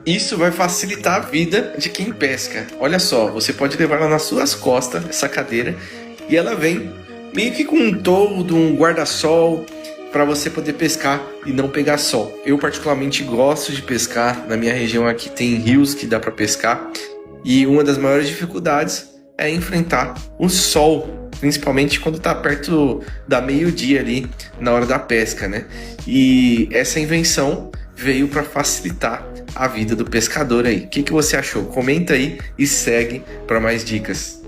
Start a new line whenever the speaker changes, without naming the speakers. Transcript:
Isso vai facilitar a vida de quem pesca. Olha só, você pode levar ela nas suas costas, essa cadeira, e ela vem meio que com um toldo, um guarda-sol, para você poder pescar e não pegar sol. Eu particularmente gosto de pescar, na minha região aqui tem rios que dá para pescar, e uma das maiores dificuldades é enfrentar o sol, principalmente quando está perto da meio-dia ali, na hora da pesca, né? E essa invenção veio para facilitar a vida do pescador aí. O que você achou? Comenta aí e segue para mais dicas.